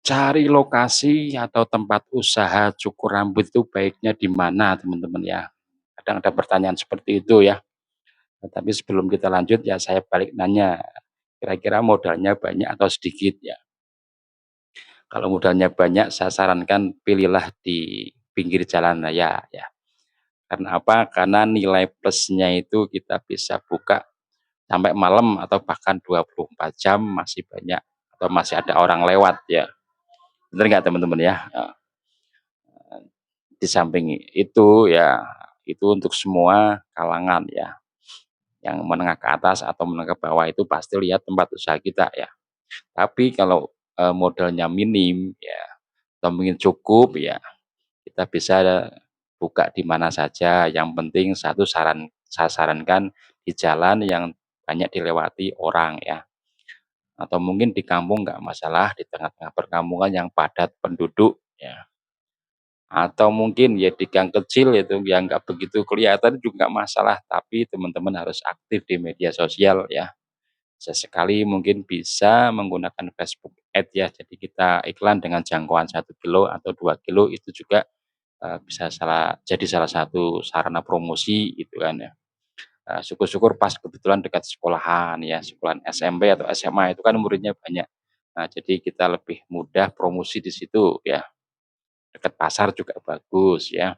Cari lokasi atau tempat usaha cukur rambut itu baiknya di mana, teman-teman ya? Kadang ada pertanyaan seperti itu ya. Tapi sebelum kita lanjut ya saya balik nanya, kira-kira modalnya banyak atau sedikit ya? Kalau modalnya banyak saya sarankan pilihlah di pinggir jalan raya ya. Karena apa? Karena nilai plusnya itu kita bisa buka sampai malam atau bahkan 24 jam masih banyak atau masih ada orang lewat ya. Bener nggak teman-teman ya? Di samping itu ya, itu untuk semua kalangan ya, yang menengah ke atas atau menengah ke bawah itu pasti lihat tempat usaha kita ya. Tapi kalau, modalnya minim ya, atau mungkin cukup ya, kita bisa buka di mana saja, yang penting satu saya sarankan di jalan yang banyak dilewati orang ya, atau mungkin di kampung nggak masalah, di tengah-tengah perkampungan yang padat penduduk ya. Atau mungkin ya di gang kecil itu yang nggak begitu kelihatan juga nggak masalah, tapi teman-teman harus aktif di media sosial ya. Sesekali mungkin bisa menggunakan Facebook Ads ya, jadi kita iklan dengan jangkauan 1 kilo atau 2 kilo itu juga, bisa jadi salah satu sarana promosi gitu kan ya. Syukur-syukur pas kebetulan dekat sekolahan ya, sekolahan SMP atau SMA itu kan muridnya banyak. Nah, jadi kita lebih mudah promosi di situ ya, dekat pasar juga bagus ya.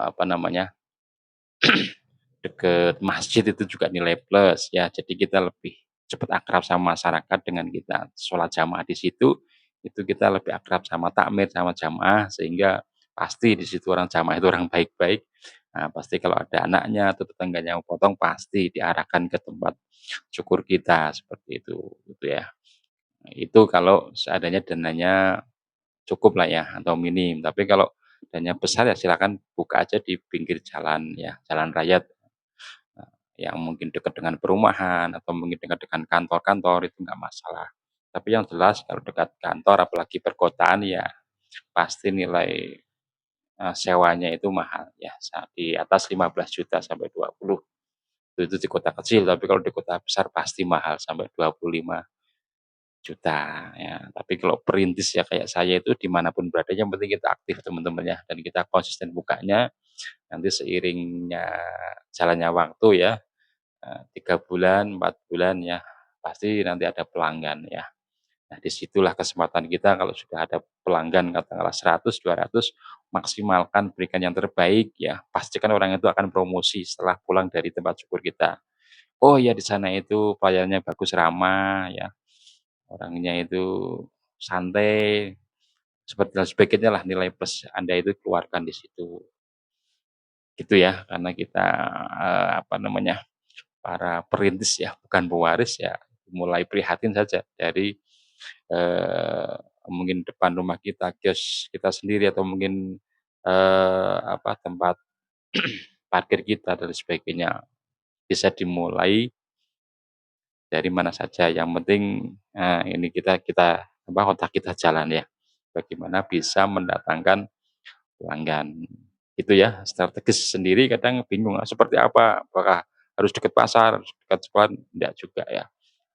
Apa namanya, deket masjid itu juga nilai plus ya. Jadi kita lebih cepat akrab sama masyarakat dengan kita sholat jamaah di situ, itu kita lebih akrab sama takmir, sama jamaah, sehingga pasti di situ orang jamaah itu orang baik-baik. Nah, pasti kalau ada anaknya atau tetangganya mau potong, pasti diarahkan ke tempat syukur kita, seperti itu, gitu ya. Nah, itu kalau seadanya dananya cukup lah ya atau minim, tapi kalau dananya besar ya silakan buka aja di pinggir jalan ya, jalan raya, yang mungkin dekat dengan perumahan atau mungkin dekat dengan kantor-kantor itu nggak masalah. Tapi yang jelas kalau dekat kantor apalagi perkotaan ya pasti nilai, sewanya itu mahal ya, di atas 15 juta sampai 20. Itu di kota kecil, tapi kalau di kota besar pasti mahal sampai 25 juta ya. Tapi kalau perintis ya kayak saya itu dimanapun berada yang penting kita aktif teman-teman ya, dan kita konsisten bukanya, nanti seiringnya jalannya waktu ya, 3 bulan, 4 bulan ya, pasti nanti ada pelanggan ya. Nah, disitulah kesempatan kita kalau sudah ada pelanggan katakanlah 100, 200, maksimalkan berikan yang terbaik ya, pastikan orang itu akan promosi setelah pulang dari tempat syukur kita. "Oh ya di sana itu pelayanannya bagus, ramah ya, orangnya itu santai," seperti dan sebagainya lah nilai plus Anda itu keluarkan di situ. Gitu ya, karena kita, apa namanya, para perintis ya, bukan pewaris ya, mulai prihatin saja dari, mungkin depan rumah kita, kios kita sendiri atau mungkin, apa, tempat parkir kita dan sebagainya. Bisa dimulai dari mana saja, yang penting, ini kita kita apa, otak kita jalan ya. Bagaimana bisa mendatangkan pelanggan. Itu ya, strategis sendiri kadang bingung, seperti apa? Apakah harus dekat pasar, harus dekat sekolah? Enggak juga ya.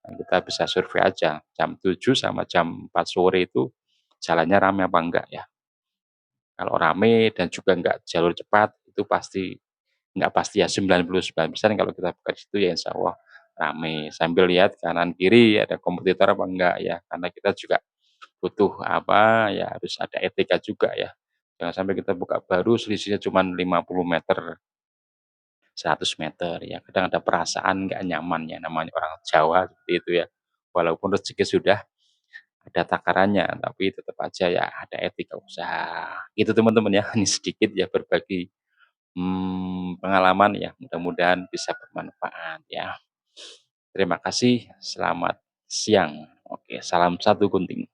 Nah, kita bisa survei aja, jam 7 sama jam 4 sore itu jalannya rame apa enggak ya. Kalau rame dan juga enggak jalur cepat, itu pasti enggak pasti ya 99% kalau kita buka di situ ya insya Allah rame. Sambil lihat kanan kiri ada kompetitor apa enggak ya, karena kita juga butuh apa, ya harus ada etika juga ya. Jangan sampai kita buka baru selisihnya cuma 50 meter, 100 meter ya, kadang ada perasaan nggak nyaman ya, namanya orang Jawa seperti itu ya. Walaupun rezeki sudah ada takarannya, tapi tetap aja ya ada etika usaha. Gitu teman-teman ya, ini sedikit ya berbagi, pengalaman ya, mudah-mudahan bisa bermanfaat ya. Terima kasih, selamat siang. Oke, salam satu gunting.